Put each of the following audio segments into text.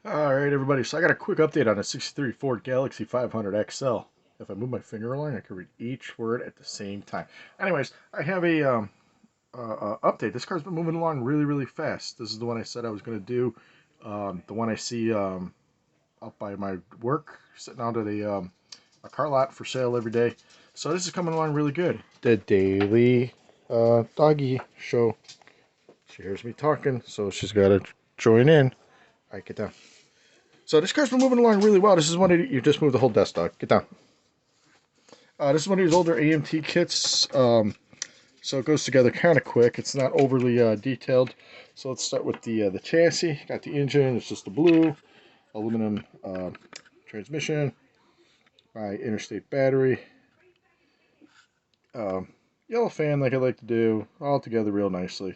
Alright everybody, so I got a quick update on a 63 Ford Galaxie 500 XL. If I move my finger along, I can read each word at the same time. Anyways, I have a update. This car's been moving along really fast. This is the one I said I was going to do. The one I see up by my work, sitting out at a car lot for sale every day. So this is coming along really good. The daily doggy show. She hears me talking, so she's got to join in. Alright, get down. So this car's been moving along really well. This is one of you just moved the whole desk, dog. Get down. This is one of these older AMT kits, so it goes together kind of quick. It's not overly detailed. So let's start with the chassis. Got the engine. It's just the blue aluminum transmission. My interstate battery. Yellow fan, like I like to do, all together real nicely.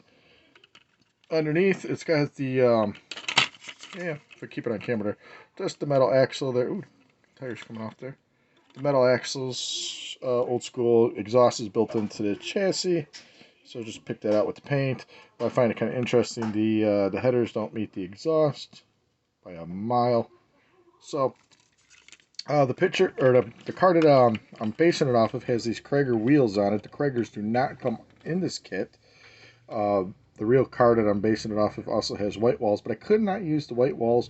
Underneath, it's got the if I keep it on camera there, just the metal axle there. Ooh, tires coming off there. The metal axles, old school. Exhaust is built into the chassis, so just pick that out with the paint. But I find it kind of interesting. The headers don't meet the exhaust by a mile. So the picture or the car that I'm basing it off of has these Krager wheels on it. The Kragers do not come in this kit. The real car that I'm basing it off of also has white walls, but I could not use the white walls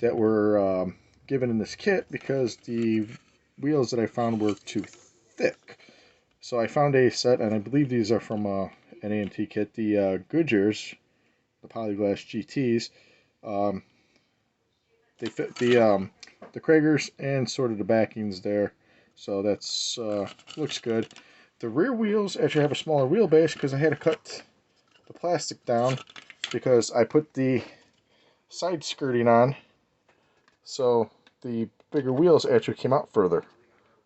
that were given in this kit because the wheels that I found were too thick. So I found a set, and I believe these are from an AMT kit, the Goodyears, the Polyglass GTs. They fit the Kragers and sort of the backings there, so that's looks good. The rear wheels actually have a smaller wheelbase because I had to cut the plastic down because I put the side skirting on, so the bigger wheels actually came out further.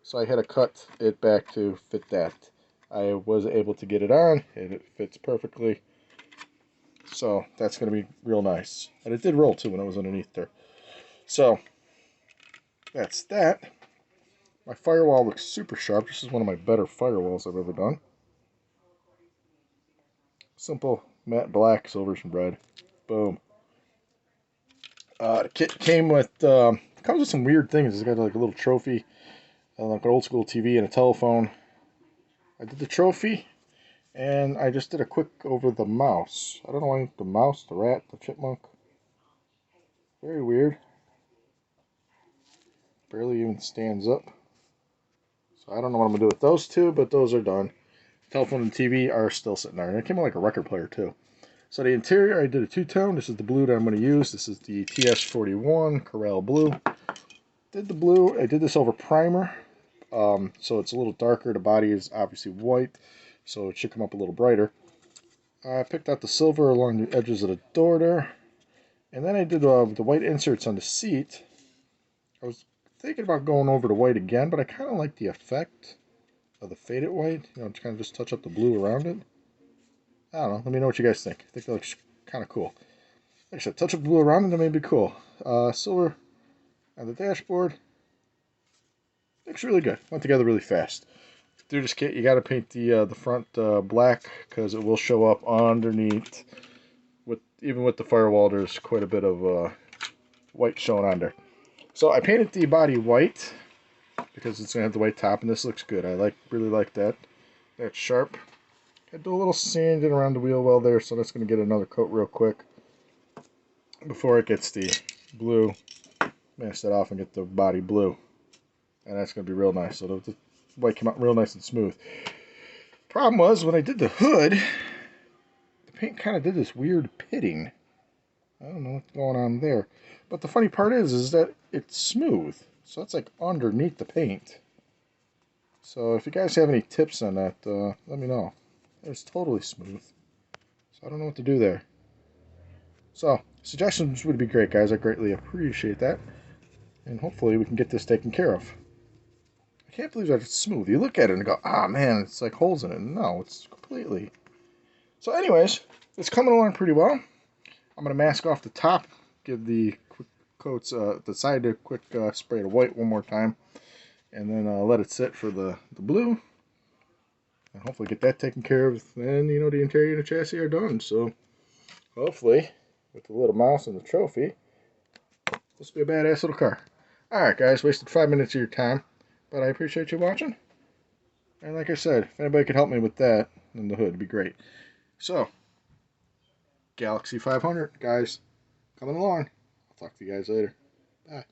So I had to cut it back to fit that. I was able to get it on, and it fits perfectly. So that's going to be real nice. And it did roll too when it was underneath there. So that's that. My firewall looks super sharp. This is one of my better firewalls I've ever done. Simple matte black, silvers and red. Boom. The kit came with comes with some weird things. It's got like a little trophy, like an old school TV and a telephone. I did the trophy, and I just did a quick over the mouse. I don't know why the mouse, the rat, the chipmunk. Very weird. Barely even stands up. So I don't know what I'm gonna do with those two, but those are done. Telephone and TV are still sitting there, and it came with like a record player too. So the interior, I did a two-tone. This is the blue that I'm going to use. This is the TS41 Corel blue. Did the blue. I did this over primer, so it's a little darker. The body is obviously white, so it should come up a little brighter. I picked out the silver along the edges of the door there, and then I did the white inserts on the seat. I was thinking about going over the white again, but I kind of like the effect of the faded white. You know, to kind of just touch up the blue around it. I don't know. Let me know what you guys think. I think that looks kind of cool. Like I said, touch of blue around it, that may be cool. Silver on the dashboard. Looks really good. Went together really fast. Through this kit, you got to paint the front black because it will show up underneath. Even with the firewall, there's quite a bit of white showing on there. So I painted the body white because it's gonna have the white top, and this looks good. I really like that. That's sharp. I do a little sanding around the wheel well there, so that's going to get another coat real quick before it gets the blue. Mask that off and get the body blue, and that's going to be real nice. So the white came out real nice and smooth. Problem was, when I did the hood, the paint kind of did this weird pitting. I don't know what's going on there, but the funny part is that it's smooth, so it's like underneath the paint. So if you guys have any tips on that, let me know. It's totally smooth. So I don't know what to do there. So, suggestions would be great, guys. I greatly appreciate that. And hopefully we can get this taken care of. I can't believe that it's smooth. You look at it and go, ah, man, it's like holes in it. No, it's completely. So anyways, it's coming along pretty well. I'm going to mask off the top. Give the quick coats, the side a quick spray of white one more time. And then let it sit for the blue. And hopefully get that taken care of, and you know the interior and the chassis are done. So hopefully, with the little mouse and the trophy, Supposed to be a badass little car. Alright guys, wasted 5 minutes of your time, but I appreciate you watching. And like I said, if anybody could help me with that, then the hood would be great. So, Galaxie 500, guys, coming along. I'll talk to you guys later. Bye.